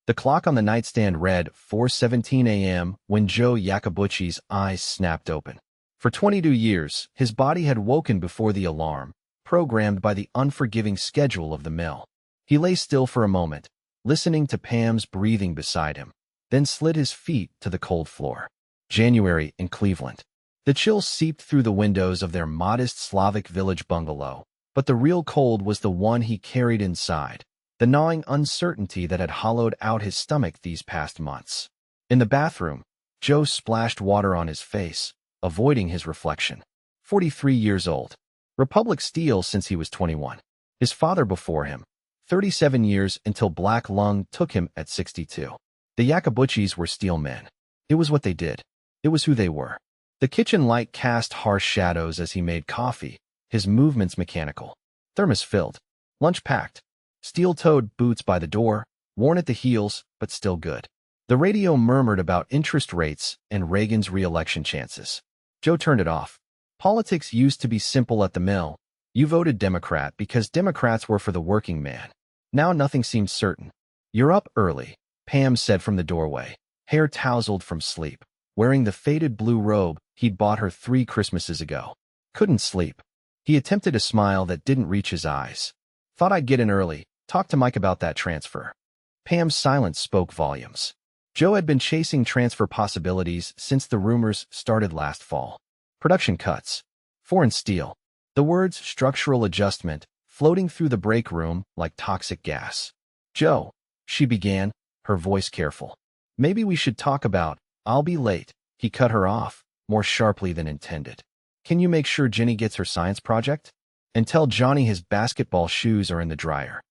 The clock on the nightstand read 4:17 a.m. when Joe Iacobucci's eyes snapped open. For 22 years, his body had woken before the alarm, programmed by the unforgiving schedule of the mill. He lay still for a moment, listening to Pam's breathing beside him, then slid his feet to the cold floor. January in Cleveland. The chill seeped through the windows of their modest Slavic village bungalow, but the real cold was the one he carried inside, the gnawing uncertainty that had hollowed out his stomach these past months. In the bathroom, Joe splashed water on his face, avoiding his reflection. 43 years old. Republic Steel since he was 21. His father before him. 37 years until black lung took him at 62. The Iacobuccis were steel men. It was what they did. It was who they were. The kitchen light cast harsh shadows as he made coffee, his movements mechanical. Thermos filled. Lunch packed. Steel-toed boots by the door, worn at the heels, but still good. The radio murmured about interest rates and Reagan's re-election chances. Joe turned it off. Politics used to be simple at the mill. You voted Democrat because Democrats were for the working man. Now nothing seemed certain. You're up early, Pam said from the doorway, hair tousled from sleep, wearing the faded blue robe he'd bought her 3 Christmases ago. Couldn't sleep. He attempted a smile that didn't reach his eyes. Thought I'd get in early, talk to Mike about that transfer. Pam's silence spoke volumes. Joe had been chasing transfer possibilities since the rumors started last fall. Production cuts. Foreign steel. The words structural adjustment floating through the break room like toxic gas. Joe, she began, her voice careful. Maybe we should talk about, I'll be late. He cut her off, more sharply than intended. Can you make sure Jenny gets her science project? And tell Johnny his basketball shoes are in the dryer.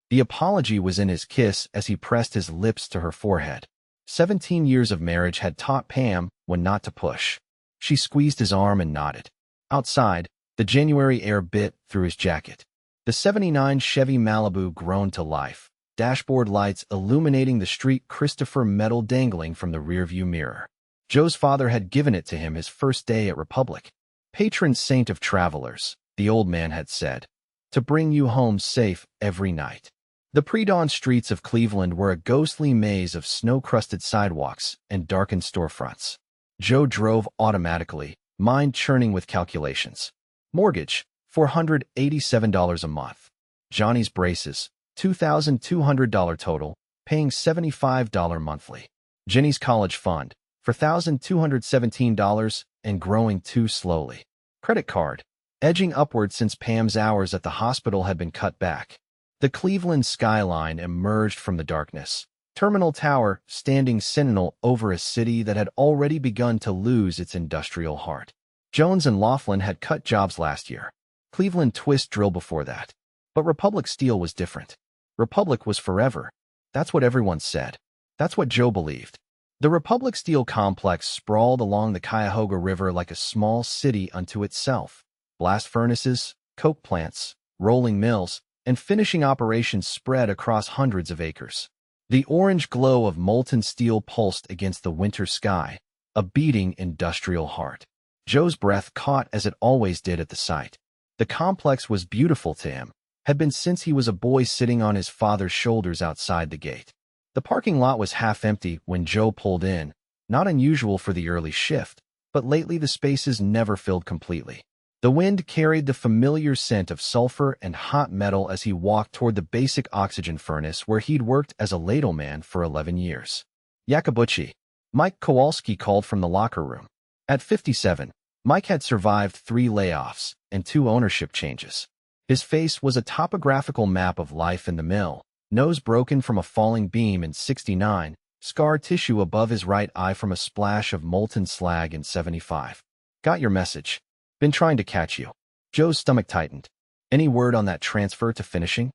The apology was in his kiss as he pressed his lips to her forehead. 17 years of marriage had taught Pam when not to push. She squeezed his arm and nodded. Outside, the January air bit through his jacket. The '79 Chevy Malibu groaned to life, dashboard lights illuminating the street Christopher medal dangling from the rearview mirror. Joe's father had given it to him his first day at Republic. Patron saint of travelers, the old man had said, to bring you home safe every night. The pre-dawn streets of Cleveland were a ghostly maze of snow-crusted sidewalks and darkened storefronts. Joe drove automatically, mind churning with calculations. Mortgage, $487 a month. Johnny's braces, $2,200 total, paying $75 monthly. Jenny's college fund, $4,217 and growing too slowly. Credit card, edging upward since Pam's hours at the hospital had been cut back. The Cleveland skyline emerged from the darkness. Terminal Tower standing sentinel over a city that had already begun to lose its industrial heart. Jones and Laughlin had cut jobs last year. Cleveland Twist Drill before that. But Republic Steel was different. Republic was forever. That's what everyone said. That's what Joe believed. The Republic Steel complex sprawled along the Cuyahoga River like a small city unto itself. Blast furnaces, coke plants, rolling mills, and finishing operations spread across hundreds of acres. The orange glow of molten steel pulsed against the winter sky, a beating industrial heart. Joe's breath caught as it always did at the sight. The complex was beautiful to him, had been since he was a boy sitting on his father's shoulders outside the gate. The parking lot was half empty when Joe pulled in, not unusual for the early shift, but lately the spaces never filled completely. The wind carried the familiar scent of sulfur and hot metal as he walked toward the basic oxygen furnace where he'd worked as a ladleman for 11 years. Iacobucci. Mike Kowalski called from the locker room. At 57, Mike had survived 3 layoffs and 2 ownership changes. His face was a topographical map of life in the mill, nose broken from a falling beam in 69, scar tissue above his right eye from a splash of molten slag in 75. Got your message. Been trying to catch you. Joe's stomach tightened. Any word on that transfer to finishing?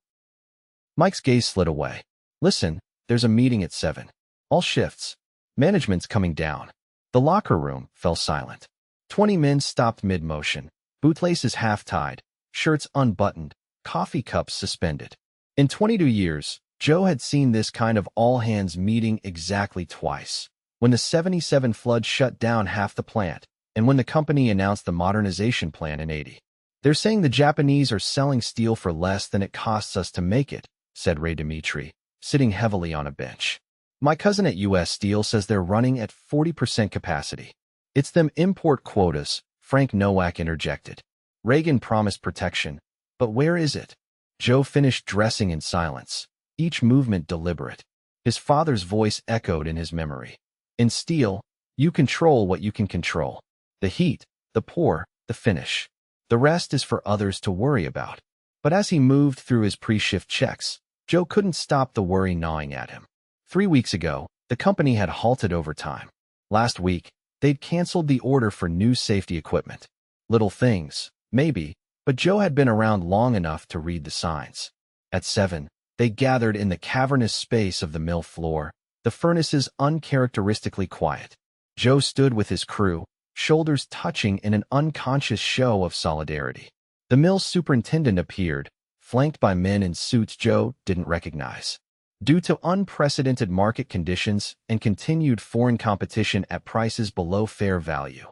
Mike's gaze slid away. Listen, there's a meeting at 7. All shifts. Management's coming down. The locker room fell silent. 20 men stopped mid-motion, bootlaces half-tied, shirts unbuttoned, coffee cups suspended. In 22 years, Joe had seen this kind of all-hands meeting exactly twice. When the '77 flood shut down half the plant, and when the company announced the modernization plan in '80. They're saying the Japanese are selling steel for less than it costs us to make it, said Ray Dimitri, sitting heavily on a bench. My cousin at U.S. Steel says they're running at 40% capacity. It's them import quotas, Frank Nowak interjected. Reagan promised protection, but where is it? Joe finished dressing in silence, each movement deliberate. His father's voice echoed in his memory. In steel, you control what you can control. The heat, the pour, the finish. The rest is for others to worry about. But as he moved through his pre-shift checks, Joe couldn't stop the worry gnawing at him. 3 weeks ago, the company had halted overtime. Last week, they'd canceled the order for new safety equipment. Little things, maybe, but Joe had been around long enough to read the signs. At 7, they gathered in the cavernous space of the mill floor, the furnaces uncharacteristically quiet. Joe stood with his crew, shoulders touching in an unconscious show of solidarity. The mill superintendent appeared, flanked by men in suits Joe didn't recognize. Due to unprecedented market conditions and continued foreign competition at prices below fair value,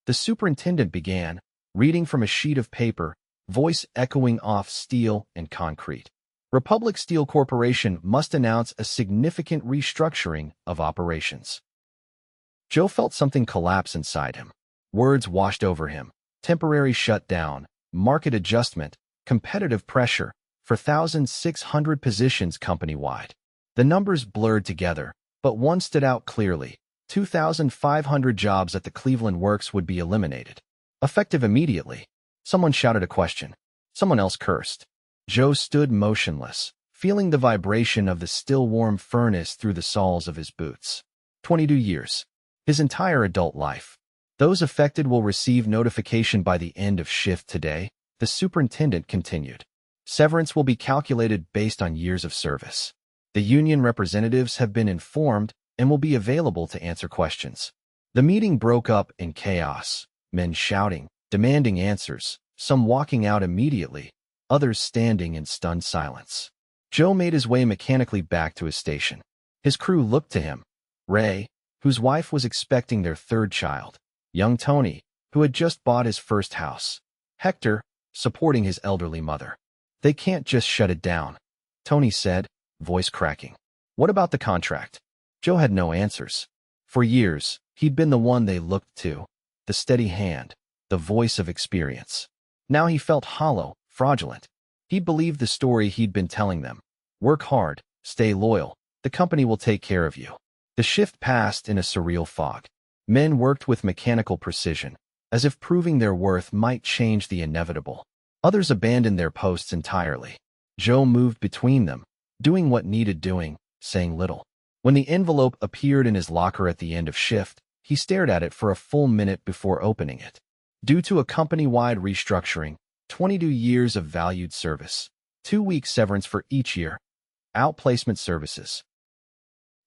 the superintendent began, reading from a sheet of paper, voice echoing off steel and concrete. Republic Steel Corporation must announce a significant restructuring of operations. Joe felt something collapse inside him. Words washed over him. Temporary shutdown, market adjustment, competitive pressure for 1,600 positions company-wide. The numbers blurred together, but one stood out clearly. 2,500 jobs at the Cleveland Works would be eliminated. Effective immediately. Someone shouted a question. Someone else cursed. Joe stood motionless, feeling the vibration of the still-warm furnace through the soles of his boots. 22 years. His entire adult life. Those affected will receive notification by the end of shift today, the superintendent continued. Severance will be calculated based on years of service. The union representatives have been informed and will be available to answer questions. The meeting broke up in chaos, men shouting, demanding answers, some walking out immediately, others standing in stunned silence. Joe made his way mechanically back to his station. His crew looked to him. Ray, whose wife was expecting their third child. Young Tony, who had just bought his first house. Hector, supporting his elderly mother. They can't just shut it down, Tony said, voice cracking. What about the contract? Joe had no answers. For years, he'd been the one they looked to, the steady hand, the voice of experience. Now he felt hollow, fraudulent. He believed the story he'd been telling them. Work hard, stay loyal, the company will take care of you. The shift passed in a surreal fog. Men worked with mechanical precision, as if proving their worth might change the inevitable. Others abandoned their posts entirely. Joe moved between them, doing what needed doing, saying little. When the envelope appeared in his locker at the end of shift, he stared at it for a full minute before opening it. Due to a company-wide restructuring, 22 years of valued service, 2-week severance for each year, outplacement services.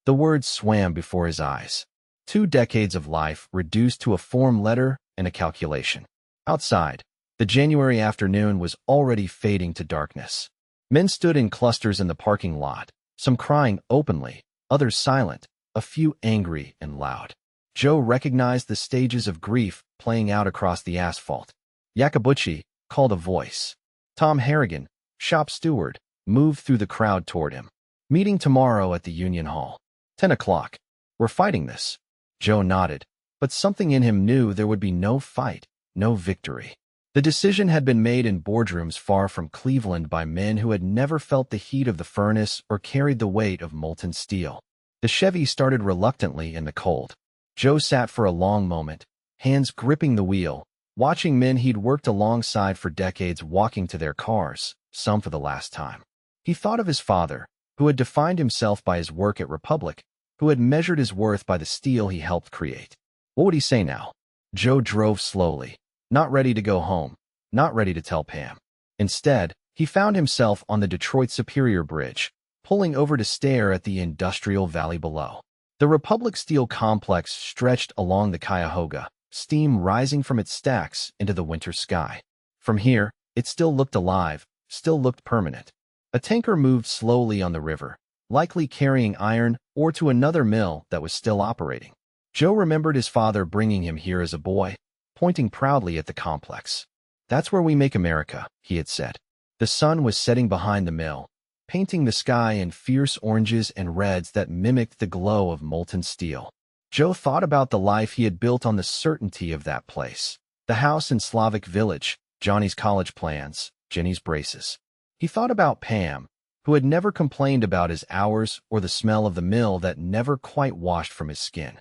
The words swam before his eyes. 2 decades of life reduced to a form letter and a calculation. Outside, the January afternoon was already fading to darkness. Men stood in clusters in the parking lot, some crying openly, others silent, a few angry and loud. Joe recognized the stages of grief playing out across the asphalt. Iacobucci called a voice. Tom Harrigan, shop steward, moved through the crowd toward him. Meeting tomorrow at the Union Hall. 10 o'clock. We're fighting this. Joe nodded, but something in him knew there would be no fight, no victory. The decision had been made in boardrooms far from Cleveland by men who had never felt the heat of the furnace or carried the weight of molten steel. The Chevy started reluctantly in the cold. Joe sat for a long moment, hands gripping the wheel, watching men he'd worked alongside for decades walking to their cars, some for the last time. He thought of his father, who had defined himself by his work at Republic, who had measured his worth by the steel he helped create. What would he say now? Joe drove slowly, not ready to go home, not ready to tell Pam. Instead, he found himself on the Detroit Superior Bridge, pulling over to stare at the industrial valley below. The Republic Steel complex stretched along the Cuyahoga, steam rising from its stacks into the winter sky. From here, it still looked alive, still looked permanent. A tanker moved slowly on the river, likely carrying iron or to another mill that was still operating. Joe remembered his father bringing him here as a boy, pointing proudly at the complex. That's where we make America, he had said. The sun was setting behind the mill, painting the sky in fierce oranges and reds that mimicked the glow of molten steel. Joe thought about the life he had built on the certainty of that place. The house in Slavic Village, Johnny's college plans, Jenny's braces. He thought about Pam, who had never complained about his hours or the smell of the mill that never quite washed from his skin.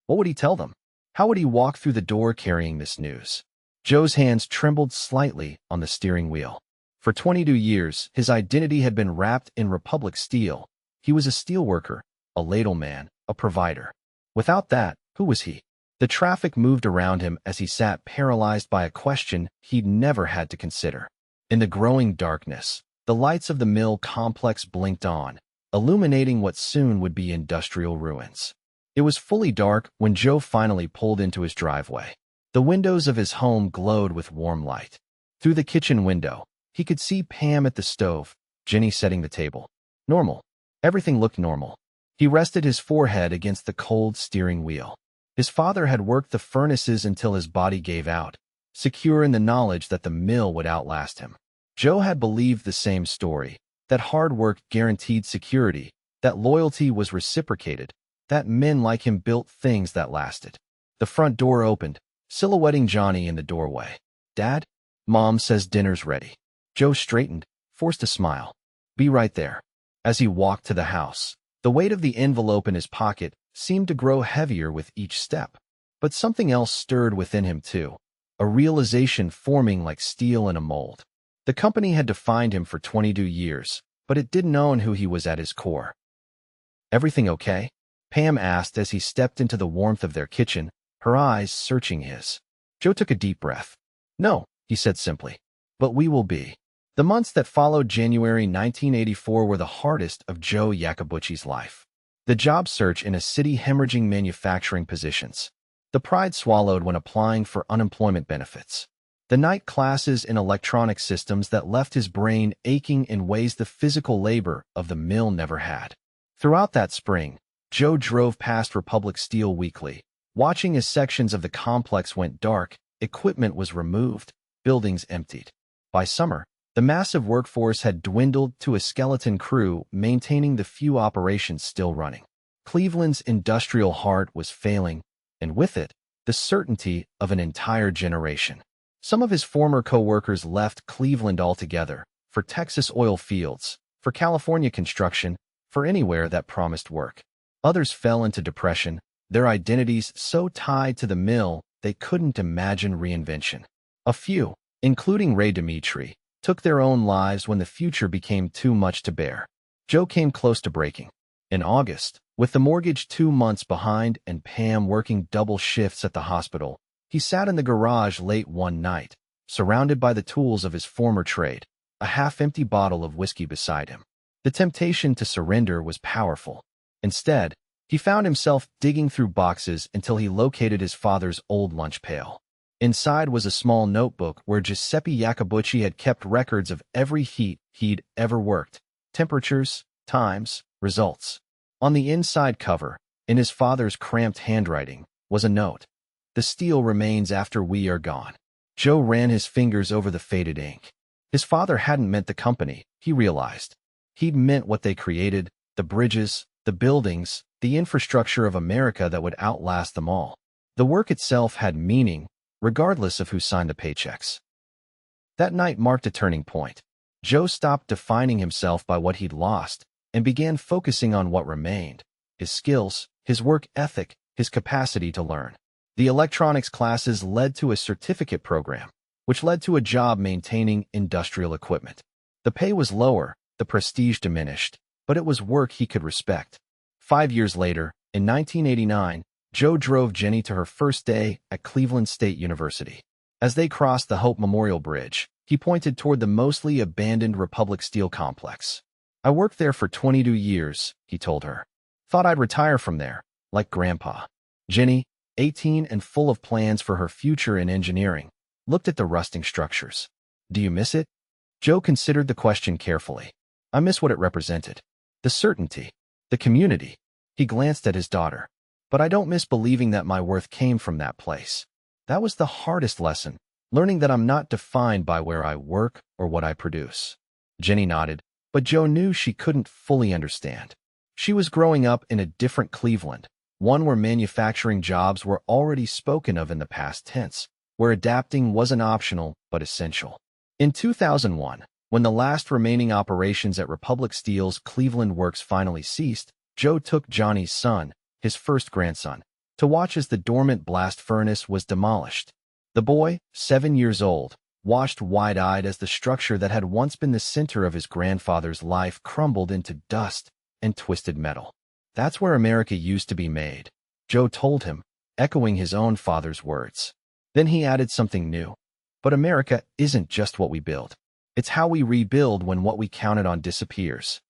What would he tell them? How would he walk through the door carrying this news? Joe's hands trembled slightly on the steering wheel. For 22 years, his identity had been wrapped in Republic steel. He was a steelworker, a ladle man, a provider. Without that, who was he? The traffic moved around him as he sat paralyzed by a question he'd never had to consider. In the growing darkness, the lights of the mill complex blinked on, illuminating what soon would be industrial ruins. It was fully dark when Joe finally pulled into his driveway. The windows of his home glowed with warm light. Through the kitchen window, he could see Pam at the stove, Jenny setting the table. Normal. Everything looked normal. He rested his forehead against the cold steering wheel. His father had worked the furnaces until his body gave out, secure in the knowledge that the mill would outlast him. Joe had believed the same story, that hard work guaranteed security, that loyalty was reciprocated, that men like him built things that lasted. The front door opened, silhouetting Johnny in the doorway. "Dad?" "Mom says dinner's ready." Joe straightened, forced a smile. "Be right there." As he walked to the house, the weight of the envelope in his pocket seemed to grow heavier with each step. But something else stirred within him too, a realization forming like steel in a mold. The company had defined him for 22 years, but it didn't own who he was at his core. "Everything okay?" Pam asked as he stepped into the warmth of their kitchen, her eyes searching his. Joe took a deep breath. "No," he said simply. "But we will be." The months that followed January 1984 were the hardest of Joe Iacobucci's life. The job search in a city hemorrhaging manufacturing positions. The pride swallowed when applying for unemployment benefits. The night classes in electronic systems that left his brain aching in ways the physical labor of the mill never had. Throughout that spring, Joe drove past Republic Steel weekly, watching as sections of the complex went dark, equipment was removed, buildings emptied. By summer, the massive workforce had dwindled to a skeleton crew maintaining the few operations still running. Cleveland's industrial heart was failing, and with it, the certainty of an entire generation. Some of his former co-workers left Cleveland altogether, for Texas oil fields, for California construction, for anywhere that promised work. Others fell into depression, their identities so tied to the mill they couldn't imagine reinvention. A few, including Ray Dimitri, took their own lives when the future became too much to bear. Joe came close to breaking. In August, with the mortgage 2 months behind and Pam working double shifts at the hospital, he sat in the garage late one night, surrounded by the tools of his former trade, a half-empty bottle of whiskey beside him. The temptation to surrender was powerful. Instead, he found himself digging through boxes until he located his father's old lunch pail. Inside was a small notebook where Giuseppe Iacobucci had kept records of every heat he'd ever worked, temperatures, times, results. On the inside cover, in his father's cramped handwriting, was a note. "The steel remains after we are gone." Joe ran his fingers over the faded ink. His father hadn't meant the company, he realized. He'd meant what they created, the bridges, the buildings, the infrastructure of America that would outlast them all. The work itself had meaning, regardless of who signed the paychecks. That night marked a turning point. Joe stopped defining himself by what he'd lost and began focusing on what remained: his skills, his work ethic, his capacity to learn. The electronics classes led to a certificate program, which led to a job maintaining industrial equipment. The pay was lower, the prestige diminished, but it was work he could respect. 5 years later, in 1989, Joe drove Jenny to her first day at Cleveland State University. As they crossed the Hope Memorial Bridge, he pointed toward the mostly abandoned Republic Steel complex. "I worked there for 22 years, he told her. "Thought I'd retire from there, like Grandpa." Jenny, 18 and full of plans for her future in engineering, looked at the rusting structures. "Do you miss it?" Joe considered the question carefully. "I miss what it represented. The certainty, the community." He glanced at his daughter. "But I don't miss believing that my worth came from that place. That was the hardest lesson, learning that I'm not defined by where I work or what I produce." Jenny nodded. But Joe knew she couldn't fully understand. She was growing up in a different Cleveland, one where manufacturing jobs were already spoken of in the past tense, where adapting wasn't optional but essential. In 2001, when the last remaining operations at Republic Steel's Cleveland Works finally ceased, Joe took Johnny's son, his first grandson, to watch as the dormant blast furnace was demolished. The boy, 7 years old, watched wide-eyed as the structure that had once been the center of his grandfather's life crumbled into dust and twisted metal. "That's where America used to be made," Joe told him, echoing his own father's words. Then he added something new. "But America isn't just what we build. It's how we rebuild when what we counted on disappears."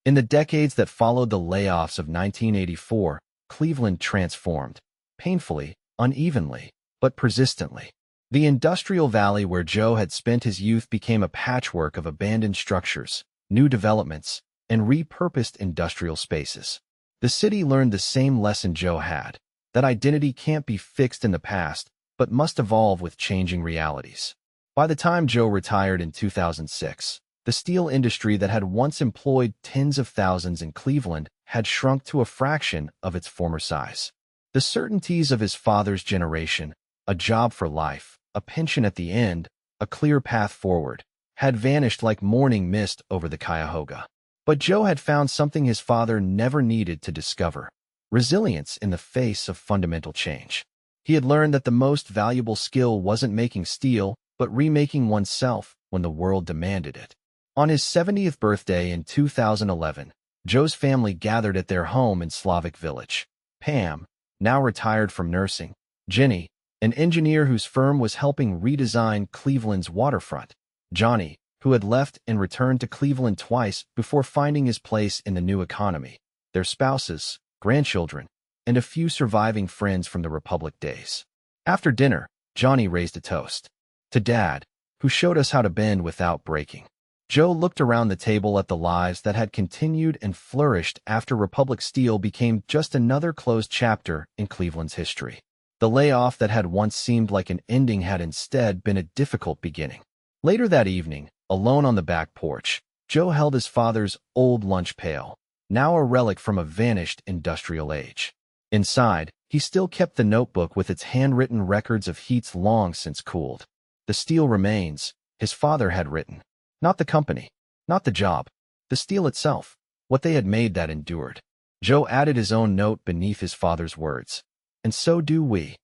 In the decades that followed the layoffs of 1984, Cleveland transformed, painfully, unevenly, but persistently. The industrial valley where Joe had spent his youth became a patchwork of abandoned structures, new developments, and repurposed industrial spaces. The city learned the same lesson Joe had, that identity can't be fixed in the past, but must evolve with changing realities. By the time Joe retired in 2006, the steel industry that had once employed tens of thousands in Cleveland had shrunk to a fraction of its former size. The certainties of his father's generation, a job for life, a pension at the end, a clear path forward, had vanished like morning mist over the Cuyahoga. But Joe had found something his father never needed to discover: resilience in the face of fundamental change. He had learned that the most valuable skill wasn't making steel, but remaking oneself when the world demanded it. On his 70th birthday in 2011, Joe's family gathered at their home in Slavic Village. Pam, now retired from nursing, Jenny, an engineer whose firm was helping redesign Cleveland's waterfront, Johnny, who had left and returned to Cleveland twice before finding his place in the new economy, their spouses, grandchildren, and a few surviving friends from the Republic days. After dinner, Johnny raised a toast to Dad, who showed us how to bend without breaking. Joe looked around the table at the lives that had continued and flourished after Republic Steel became just another closed chapter in Cleveland's history. The layoff that had once seemed like an ending had instead been a difficult beginning. Later that evening, alone on the back porch, Joe held his father's old lunch pail, now a relic from a vanished industrial age. Inside, he still kept the notebook with its handwritten records of heats long since cooled. The steel remains, his father had written. Not the company, not the job, the steel itself, what they had made that endured. Joe added his own note beneath his father's words. "And so do we."